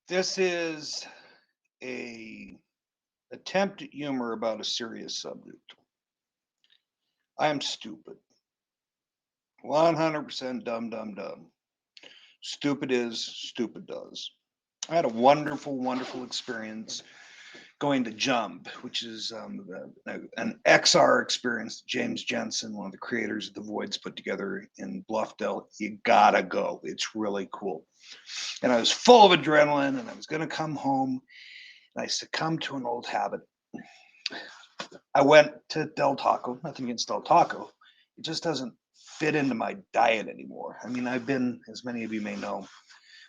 This is a attempt at humor about a serious subject. I am stupid. 100% dumb, dumb, dumb. Stupid is, stupid does. I had a wonderful, wonderful experience going to Jump, which is an XR experience. James Jensen, one of the creators of The Voids, put together in Bluffdale. You gotta go. It's really cool. And I was full of adrenaline, and I was going to come home, and I succumbed to an old habit. I went to Del Taco. Nothing against Del Taco. It just doesn't fit into my diet anymore. I mean, I've been, as many of you may know,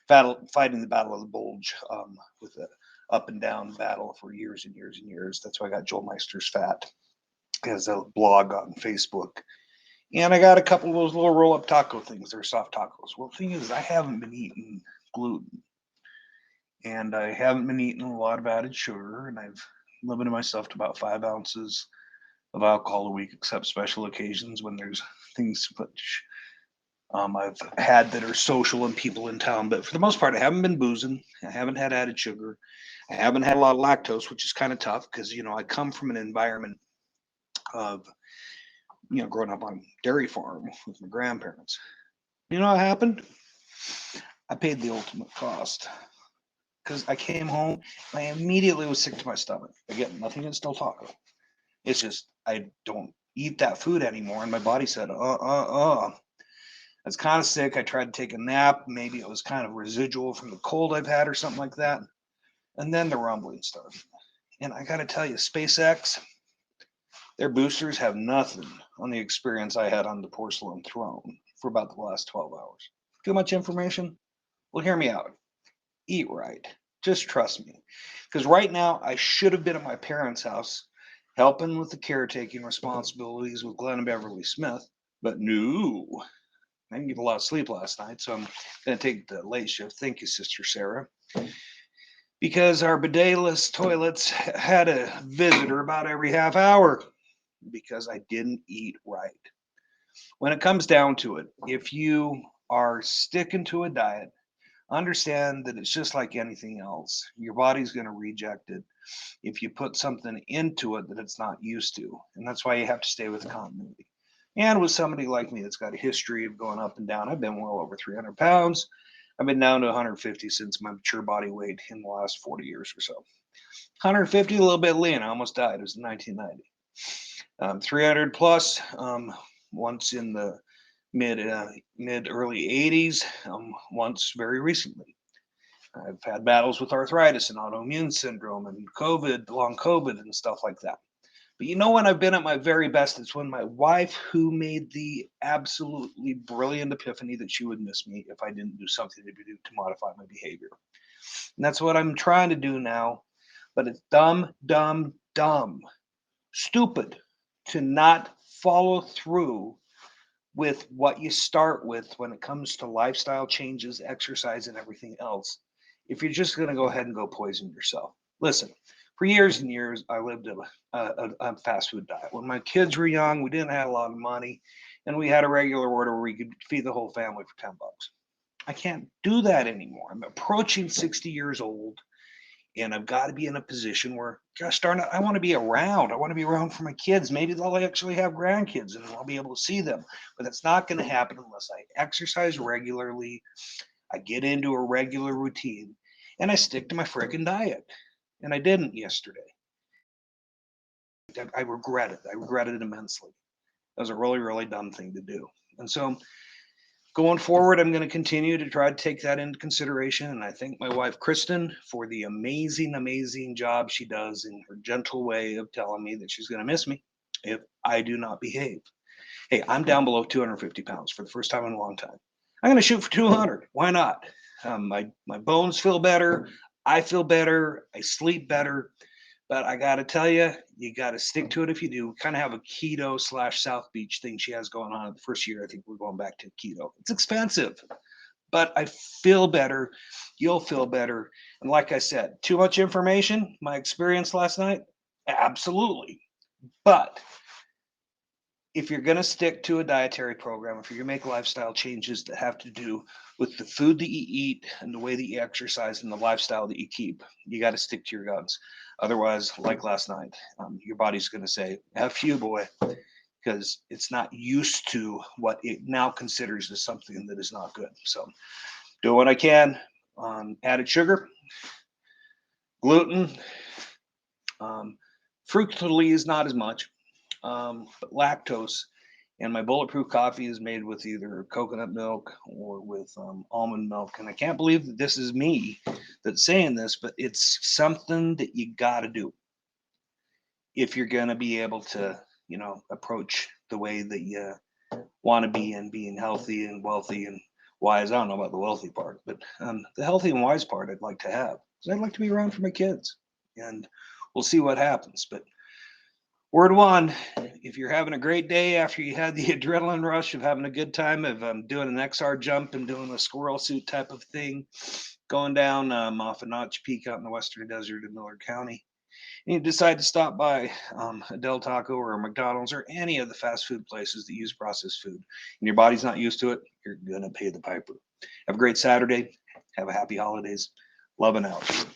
fighting the battle of the bulge with the up and down battle for years and years and years. That's why I got Joel Meister's Fat. He has a blog on Facebook. And I got a couple of those little roll up taco things. They're soft tacos. Well, the thing is, I haven't been eating gluten. And I haven't been eating a lot of added sugar. And I've limited myself to about 5 ounces of alcohol a week, except special occasions when there's things which I've had that are social and people in town. But for the most part, I haven't been boozing. I haven't had added sugar. I haven't had a lot of lactose, which is kind of tough because, I come from an environment of, growing up on a dairy farm with my grandparents. You know what happened? I paid the ultimate cost because I came home and I immediately was sick to my stomach. Again, nothing against Del Taco. It's just I don't eat that food anymore. And my body said, I was kind of sick. I tried to take a nap. Maybe it was kind of residual from the cold I've had or something like that. And then the rumbling started. And I got to tell you, SpaceX, their boosters have nothing on the experience I had on the porcelain throne for about the last 12 hours. Too much information? Well, hear me out. Eat right. Just trust me. Because right now, I should have been at my parents' house helping with the caretaking responsibilities with Glenn and Beverly Smith. But no, I didn't get a lot of sleep last night, so I'm going to take the late shift. Thank you, Sister Sarah. Because our bidetless toilets had a visitor about every half hour because I didn't eat right. When it comes down to it, if you are sticking to a diet, understand that it's just like anything else. Your body's going to reject it if you put something into it that it's not used to. And that's why you have to stay with continuity. And with somebody like me that's got a history of going up and down, I've been well over 300 pounds. I've been down to 150 since my mature body weight in the last 40 years or so. 150, a little bit lean. I almost died. It was in 1990. 300 plus, once in the mid early 80s, once very recently. I've had battles with arthritis and autoimmune syndrome and COVID, long COVID, and stuff like that. But you know when I've been at my very best? It's when my wife, who made the absolutely brilliant epiphany that she would miss me if I didn't do something to modify my behavior. And that's what I'm trying to do now. But it's dumb, dumb, dumb, stupid to not follow through with what you start with when it comes to lifestyle changes, exercise, and everything else. If you're just going to go ahead and go poison yourself. Listen, for years and years, I lived a fast food diet. When my kids were young, we didn't have a lot of money, and we had a regular order where we could feed the whole family for $10. I can't do that anymore. I'm approaching 60 years old, and I've got to be in a position where, gosh darn it, I want to be around. I want to be around for my kids. Maybe they'll actually have grandkids and I'll be able to see them. But that's not going to happen unless I exercise regularly, I get into a regular routine, and I stick to my freaking diet. And I didn't yesterday. I regret it. I regretted it immensely. That was a really, really dumb thing to do. And so going forward, I'm going to continue to try to take that into consideration. And I thank my wife, Kristen, for the amazing, amazing job she does in her gentle way of telling me that she's going to miss me if I do not behave. Hey, I'm down below 250 pounds for the first time in a long time. I'm going to shoot for 200. Why not? My bones feel better. I feel better. I sleep better. But I got to tell you, you got to stick to it if you do. Kind of have a keto / South Beach thing she has going on. The first year, I think we're going back to keto. It's expensive, but I feel better. You'll feel better. And like I said, too much information. My experience last night, absolutely. But if you're going to stick to a dietary program, if you're going to make lifestyle changes that have to do with the food that you eat and the way that you exercise and the lifestyle that you keep, you got to stick to your guns. Otherwise, like last night, your body's going to say, F you, boy, because it's not used to what it now considers as something that is not good. So, do what I can on added sugar, gluten, fructose, not as much, but lactose. And my bulletproof coffee is made with either coconut milk or with almond milk. And I can't believe that this is me that's saying this, but it's something that you got to do if you're going to be able to, approach the way that you want to be and being healthy and wealthy and wise. I don't know about the wealthy part, but the healthy and wise part I'd like to have. Because I'd like to be around for my kids. And we'll see what happens. But word one, if you're having a great day after you had the adrenaline rush of having a good time of doing an XR jump and doing a squirrel suit type of thing, going down off of Notch Peak out in the western desert of Miller County, and you decide to stop by a Del Taco or a McDonald's or any of the fast food places that use processed food, and your body's not used to it, you're going to pay the piper. Have a great Saturday. Have a happy holidays. Love and out.